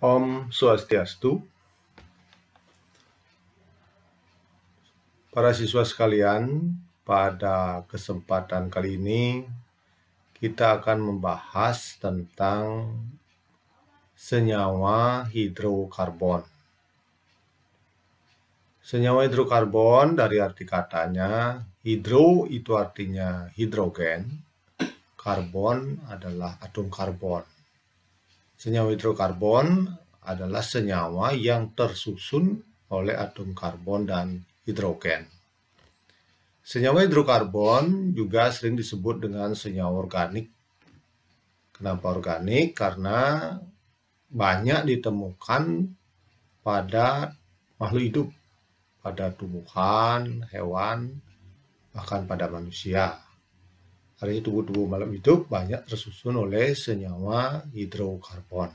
Om Swastiastu. Para siswa sekalian, pada kesempatan kali ini kita akan membahas tentang senyawa hidrokarbon. Senyawa hidrokarbon dari arti katanya, hidro itu artinya hidrogen, karbon adalah atom karbon. Senyawa hidrokarbon adalah senyawa yang tersusun oleh atom karbon dan hidrogen. Senyawa hidrokarbon juga sering disebut dengan senyawa organik. Kenapa organik? Karena banyak ditemukan pada makhluk hidup, pada tumbuhan, hewan, bahkan pada manusia. Artinya tubuh-tubuh makhluk hidup banyak tersusun oleh senyawa hidrokarbon.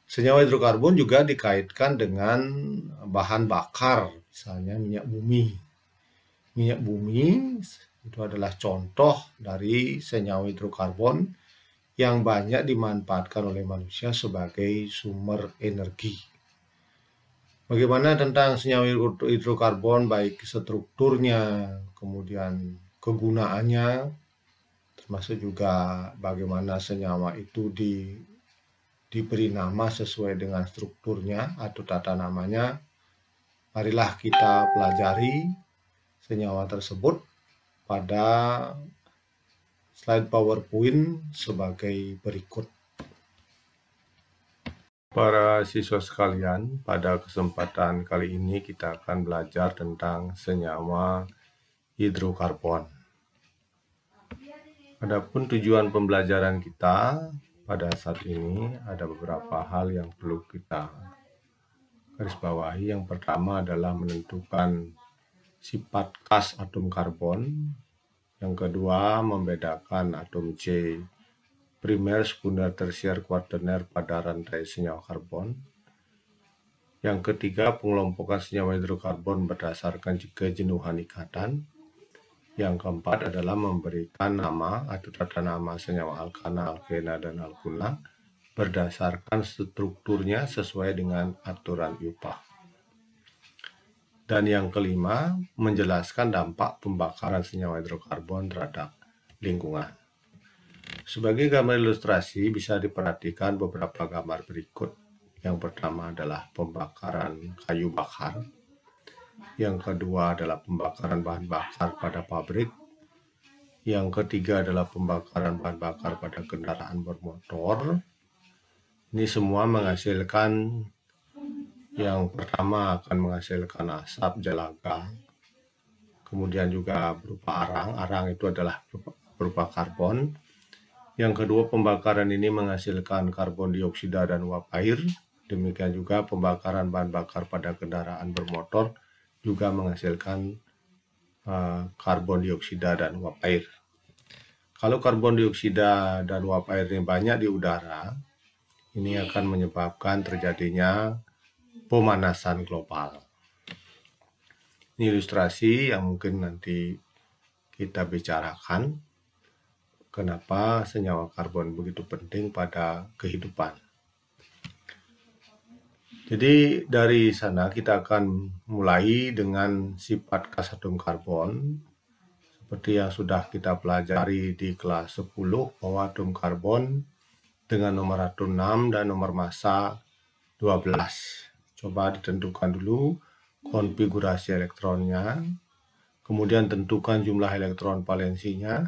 Senyawa hidrokarbon juga dikaitkan dengan bahan bakar, misalnya minyak bumi. Minyak bumi itu adalah contoh dari senyawa hidrokarbon yang banyak dimanfaatkan oleh manusia sebagai sumber energi. Bagaimana tentang senyawa hidrokarbon, baik strukturnya, kemudian kegunaannya, termasuk juga bagaimana senyawa itu diberi nama sesuai dengan strukturnya atau tata namanya. Marilah kita pelajari senyawa tersebut pada slide PowerPoint sebagai berikut. Para siswa sekalian, pada kesempatan kali ini kita akan belajar tentang senyawa hidrokarbon. Adapun tujuan pembelajaran kita pada saat ini ada beberapa hal yang perlu kita garis bawahi. Yang pertama adalah menentukan sifat khas atom karbon. Yang kedua, membedakan atom C primer, sekunder, tersier, kuaterner pada rantai senyawa karbon. Yang ketiga, pengelompokan senyawa hidrokarbon berdasarkan kejenuhan ikatan. Yang keempat adalah memberikan nama atau tata nama senyawa alkana, alkena, dan alkuna berdasarkan strukturnya sesuai dengan aturan IUPAC. Dan yang kelima, menjelaskan dampak pembakaran senyawa hidrokarbon terhadap lingkungan. Sebagai gambar ilustrasi bisa diperhatikan beberapa gambar berikut. Yang pertama adalah pembakaran kayu bakar. Yang kedua adalah pembakaran bahan bakar pada pabrik. Yang ketiga adalah pembakaran bahan bakar pada kendaraan bermotor. Ini semua menghasilkan, yang pertama akan menghasilkan asap jalaga, kemudian juga berupa arang. Arang itu adalah berupa karbon. Yang kedua, pembakaran ini menghasilkan karbon dioksida dan uap air. Demikian juga pembakaran bahan bakar pada kendaraan bermotor juga menghasilkan karbon dioksida dan uap air. Kalau karbon dioksida dan uap air ini banyak di udara, ini akan menyebabkan terjadinya pemanasan global. Ini ilustrasi yang mungkin nanti kita bicarakan kenapa senyawa karbon begitu penting pada kehidupan. Jadi dari sana kita akan mulai dengan sifat khas atom karbon. Seperti yang sudah kita pelajari di kelas 10 bahwa atom karbon dengan nomor atom 6 dan nomor massa 12. Coba ditentukan dulu konfigurasi elektronnya, kemudian tentukan jumlah elektron valensinya,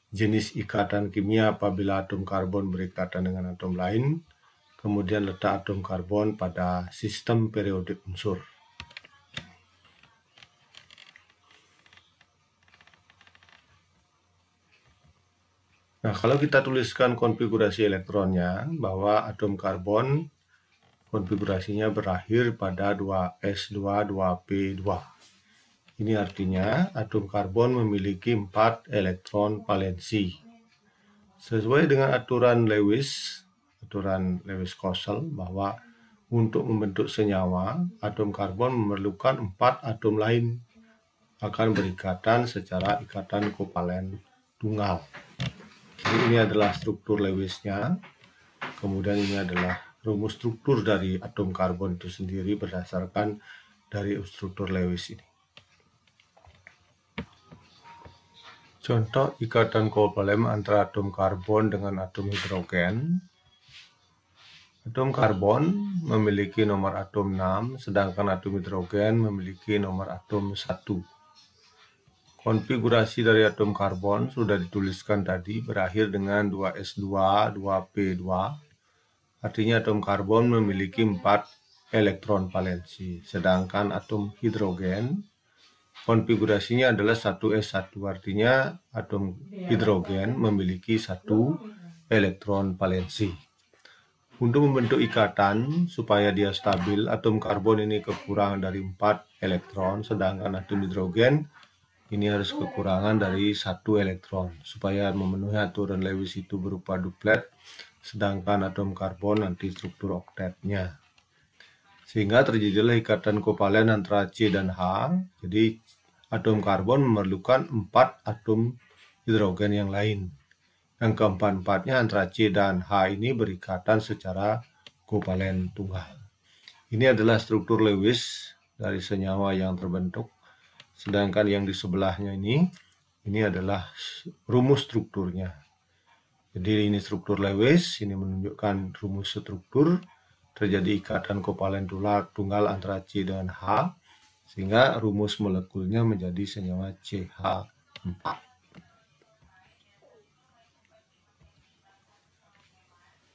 jenis ikatan kimia apabila atom karbon berikatan dengan atom lain, kemudian letak atom karbon pada sistem periodik unsur. Nah, kalau kita tuliskan konfigurasi elektronnya, bahwa atom karbon konfigurasinya berakhir pada 2s2, 2p2. Ini artinya atom karbon memiliki 4 elektron valensi. Sesuai dengan aturan Lewis-Cousel, bahwa untuk membentuk senyawa, atom karbon memerlukan 4 atom lain akan berikatan secara ikatan kovalen tunggal. Jadi ini adalah struktur Lewis-nya, kemudian ini adalah rumus struktur dari atom karbon itu sendiri berdasarkan dari struktur Lewis ini. Contoh ikatan kovalen antara atom karbon dengan atom hidrogen. Atom karbon memiliki nomor atom 6, sedangkan atom hidrogen memiliki nomor atom 1. Konfigurasi dari atom karbon sudah dituliskan tadi, berakhir dengan 2s2, 2p2. Artinya atom karbon memiliki 4 elektron valensi, sedangkan atom hidrogen konfigurasinya adalah 1s1, artinya atom hidrogen memiliki 1 elektron valensi. Untuk membentuk ikatan supaya dia stabil, atom karbon ini kekurangan dari 4 elektron, sedangkan atom hidrogen ini harus kekurangan dari 1 elektron. Supaya memenuhi aturan Lewis itu berupa duplet, sedangkan atom karbon nanti struktur oktetnya. Sehingga terjadilah ikatan kovalen antara C dan H. Jadi atom karbon memerlukan 4 atom hidrogen yang lain. Yang keempat-empatnya antara C dan H ini berikatan secara kovalen tunggal. Ini adalah struktur Lewis dari senyawa yang terbentuk. Sedangkan yang di sebelahnya ini adalah rumus strukturnya. Jadi ini struktur Lewis, ini menunjukkan rumus struktur. Terjadi ikatan kovalen tunggal antara C dan H, sehingga rumus molekulnya menjadi senyawa CH4.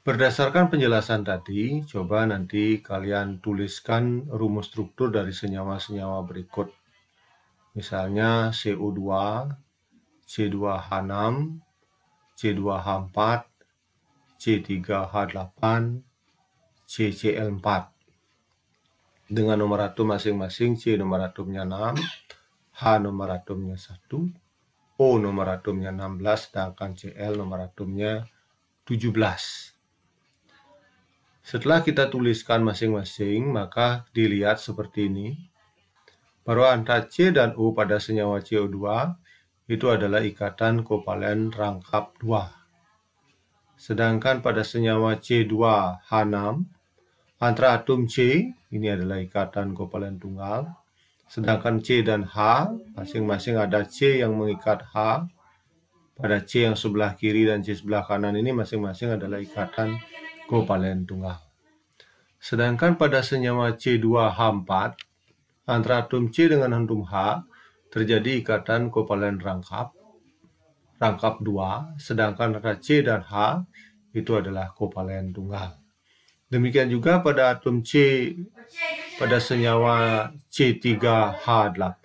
Berdasarkan penjelasan tadi, coba nanti kalian tuliskan rumus struktur dari senyawa-senyawa berikut. Misalnya CO2, C2H6, C2H4, C3H8, CCl4. Dengan nomor atom masing-masing, C nomor atomnya 6, H nomor atomnya 1, O nomor atomnya 16, sedangkan Cl nomor atomnya 17. Setelah kita tuliskan masing-masing, maka dilihat seperti ini. Bahwa antara C dan O pada senyawa CO2 itu adalah ikatan kovalen rangkap 2. Sedangkan pada senyawa C2H6, antara atom C, ini adalah ikatan kovalen tunggal. Sedangkan C dan H, masing-masing ada C yang mengikat H. Pada C yang sebelah kiri dan C sebelah kanan ini masing-masing adalah ikatan kovalen tunggal. Sedangkan pada senyawa C2H4, antara atom C dengan atom H, terjadi ikatan kovalen rangkap 2, sedangkan antara C dan H itu adalah kovalen tunggal. Demikian juga pada atom C pada senyawa C3H8,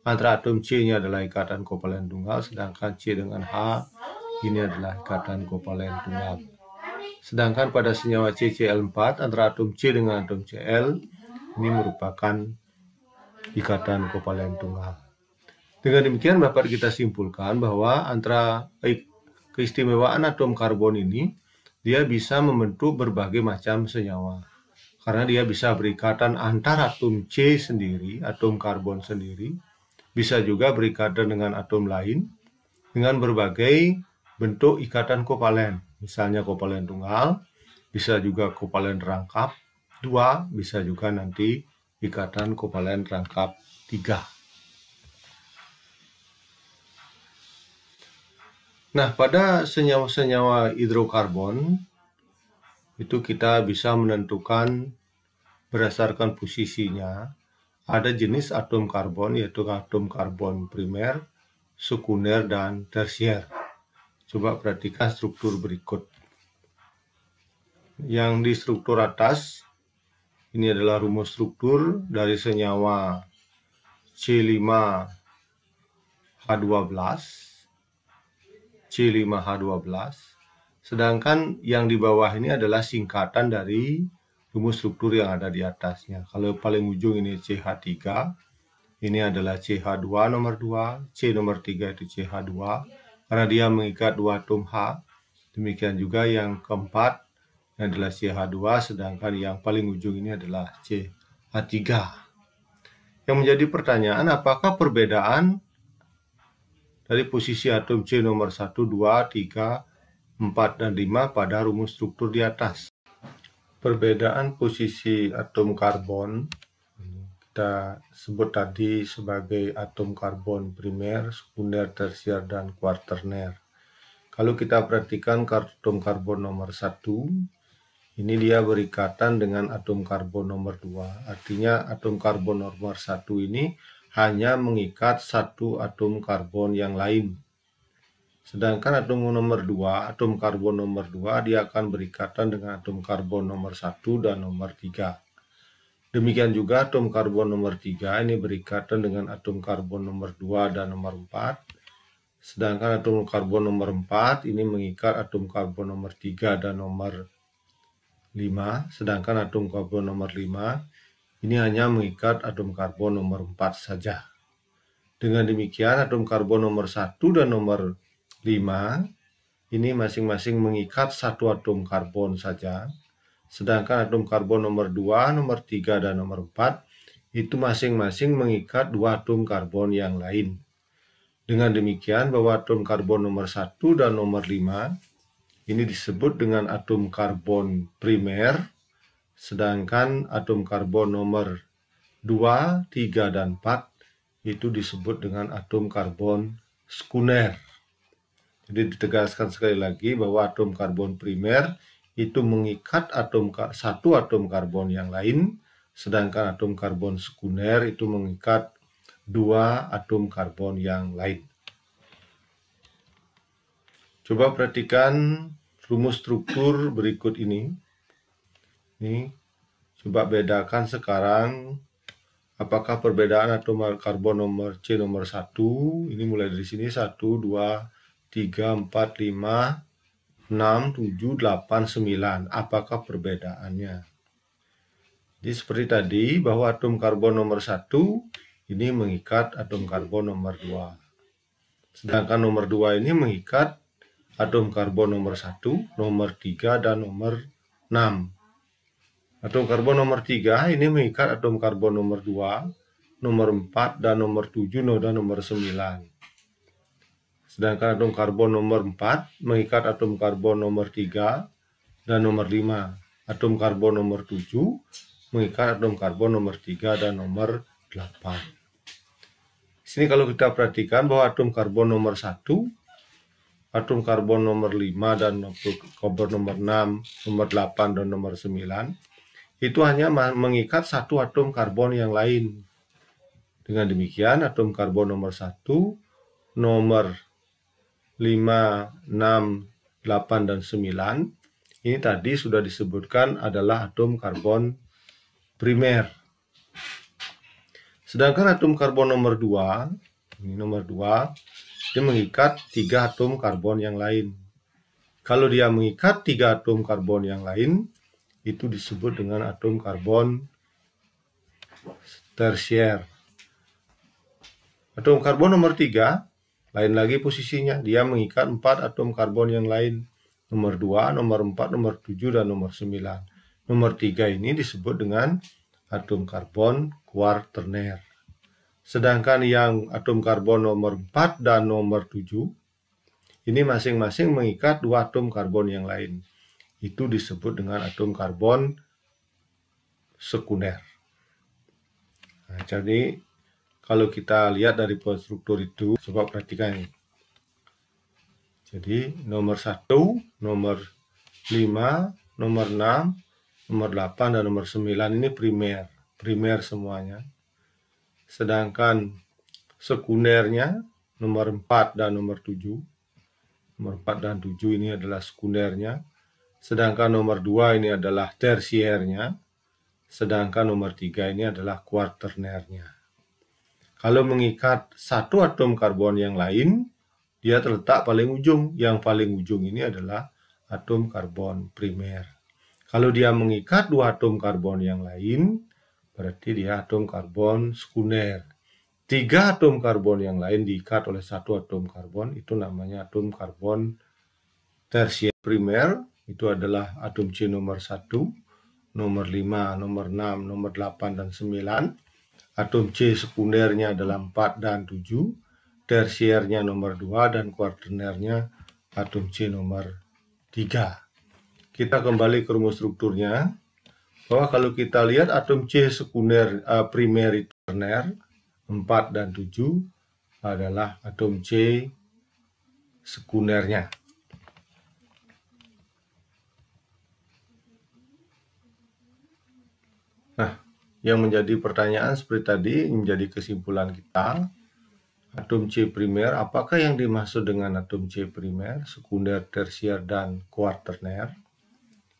antara atom C-nya adalah ikatan kovalen tunggal, sedangkan C dengan H ini adalah ikatan kovalen tunggal. Sedangkan pada senyawa CCl4, antara atom C dengan atom Cl ini merupakan ikatan kovalen tunggal. Dengan demikian dapat kita simpulkan bahwa antara keistimewaan atom karbon ini, dia bisa membentuk berbagai macam senyawa. Karena dia bisa berikatan antara atom C sendiri, atom karbon sendiri, bisa juga berikatan dengan atom lain, dengan berbagai bentuk ikatan kovalen. Misalnya kovalen tunggal, bisa juga kovalen rangkap 2, bisa juga nanti ikatan kovalen rangkap 3. Nah, pada senyawa-senyawa hidrokarbon, itu kita bisa menentukan berdasarkan posisinya. Ada jenis atom karbon, yaitu atom karbon primer, sekunder, dan tersier. Coba perhatikan struktur berikut. Yang di struktur atas, ini adalah rumus struktur dari senyawa C5H12, C5H12. Sedangkan yang di bawah ini adalah singkatan dari rumus struktur yang ada di atasnya. Kalau paling ujung ini CH3, ini adalah CH2 nomor 2, C nomor 3 itu CH2, karena dia mengikat 2 atom H. Demikian juga yang keempat adalah CH2, sedangkan yang paling ujung ini adalah CH3. Yang menjadi pertanyaan, apakah perbedaan dari posisi atom C nomor 1, 2, 3, 4, dan 5 pada rumus struktur di atas? perbedaan posisi atom karbon kita sebut tadi sebagai atom karbon primer, sekunder, tersier, dan kuaterner. Kalau kita perhatikan atom karbon nomor 1, ini dia berikatan dengan atom karbon nomor 2. Artinya atom karbon nomor 1 ini hanya mengikat satu atom karbon yang lain. Sedangkan atom karbon nomor 2 dia akan berikatan dengan atom karbon nomor 1 dan nomor 3. Demikian juga atom karbon nomor 3 ini berikatan dengan atom karbon nomor 2 dan nomor 4. Sedangkan atom karbon nomor 4 ini mengikat atom karbon nomor 3 dan nomor 5. Sedangkan atom karbon nomor 5 ini hanya mengikat atom karbon nomor 4 saja. Dengan demikian atom karbon nomor 1 dan nomor 5 ini masing-masing mengikat satu atom karbon saja. Sedangkan atom karbon nomor 2, nomor 3, dan nomor 4 itu masing-masing mengikat dua atom karbon yang lain. Dengan demikian bahwa atom karbon nomor 1 dan nomor 5 ini disebut dengan atom karbon primer, sedangkan atom karbon nomor 2, 3, dan 4 itu disebut dengan atom karbon sekunder. Jadi ditegaskan sekali lagi bahwa atom karbon primer itu mengikat satu atom karbon yang lain, sedangkan atom karbon sekunder itu mengikat dua atom karbon yang lain. Coba perhatikan rumus struktur berikut ini. Coba bedakan sekarang apakah perbedaan atom karbon nomor C nomor 1, ini mulai dari sini 1, 2, 3, 4, 5, 6, 7, 8, 9. Apakah perbedaannya? Jadi seperti tadi bahwa atom karbon nomor 1 ini mengikat atom karbon nomor 2. Sedangkan nomor 2 ini mengikat atom karbon nomor 1, nomor 3, dan nomor 6. Atom karbon nomor 3 ini mengikat atom karbon nomor 2, nomor 4, dan nomor 7, dan nomor 9. Sedangkan atom karbon nomor 4 mengikat atom karbon nomor 3 dan nomor 5. Atom karbon nomor 7 mengikat atom karbon nomor 3 dan nomor 8. Di sini kalau kita perhatikan bahwa atom karbon nomor 1, atom karbon nomor 5, dan atom karbon nomor 6, nomor 8, dan nomor 9 itu hanya mengikat satu atom karbon yang lain. Dengan demikian atom karbon nomor 1, nomor 5, 6, 8, dan 9 ini tadi sudah disebutkan adalah atom karbon primer. Sedangkan atom karbon nomor 2, ini nomor 2, dia mengikat 3 atom karbon yang lain. Kalau dia mengikat 3 atom karbon yang lain, itu disebut dengan atom karbon tersier. Atom karbon nomor 3 lain lagi posisinya, dia mengikat 4 atom karbon yang lain. Nomor 2, nomor 4, nomor 7, dan nomor 9. Nomor 3 ini disebut dengan atom karbon kuaterner. Sedangkan yang atom karbon nomor 4 dan nomor 7, ini masing-masing mengikat 2 atom karbon yang lain. Itu disebut dengan atom karbon sekunder. Nah, jadi kalau kita lihat dari struktur itu, coba perhatikan ini. Jadi nomor 1, nomor 5, nomor 6, nomor 8, dan nomor 9 ini primer semuanya. Sedangkan sekundernya nomor 4 dan nomor 7. Nomor 4 dan 7 ini adalah sekundernya. Sedangkan nomor 2 ini adalah tersiernya. Sedangkan nomor 3 ini adalah kuaternernya. Kalau mengikat satu atom karbon yang lain, dia terletak paling ujung. Yang paling ujung ini adalah atom karbon primer. Kalau dia mengikat 2 atom karbon yang lain, berarti dia atom karbon sekunder. 3 atom karbon yang lain diikat oleh 1 atom karbon, itu namanya atom karbon tersier. Primer itu adalah atom C nomor 1, nomor 5, nomor 6, nomor 8, dan 9. Atom C sekundernya adalah 4 dan 7, tersiernya nomor 2, dan kuaternernya atom C nomor 3. Kita kembali ke rumus strukturnya. bahwa kalau kita lihat atom C sekunder primer tersier 4 dan 7 adalah atom C sekundernya. Nah, yang menjadi pertanyaan seperti tadi, menjadi kesimpulan kita, atom C primer, apakah yang dimaksud dengan atom C primer, sekunder, tersier, dan kuaterner?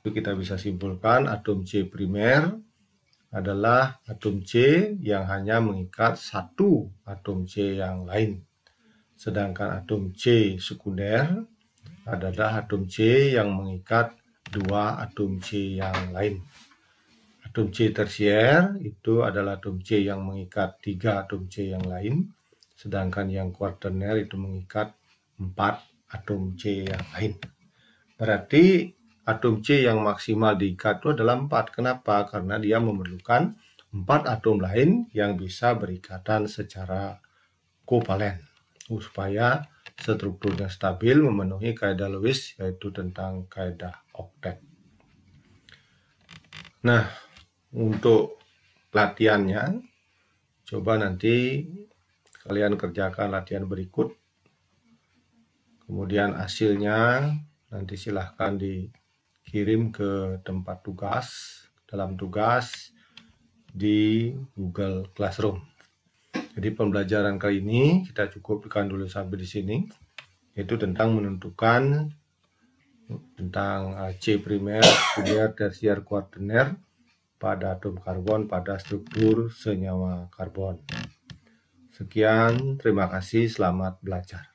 Itu kita bisa simpulkan atom C primer adalah atom C yang hanya mengikat satu atom C yang lain. Sedangkan atom C sekunder adalah atom C yang mengikat dua atom C yang lain. Atom C tersier itu adalah atom C yang mengikat 3 atom C yang lain. Sedangkan yang kuaterner itu mengikat 4 atom C yang lain. Berarti atom C yang maksimal diikat itu adalah 4. Kenapa? Karena dia memerlukan 4 atom lain yang bisa berikatan secara kovalen supaya strukturnya stabil memenuhi kaidah Lewis, yaitu tentang kaidah oktet. Nah, untuk latihannya, coba nanti kalian kerjakan latihan berikut. Kemudian hasilnya nanti silahkan dikirim ke tempat tugas, dalam tugas di Google Classroom. Jadi pembelajaran kali ini kita cukupkan dulu sampai di sini, yaitu tentang menentukan tentang C primer, sekunder, tersier, kuaterner pada atom karbon pada struktur senyawa karbon. Sekian, terima kasih, selamat belajar.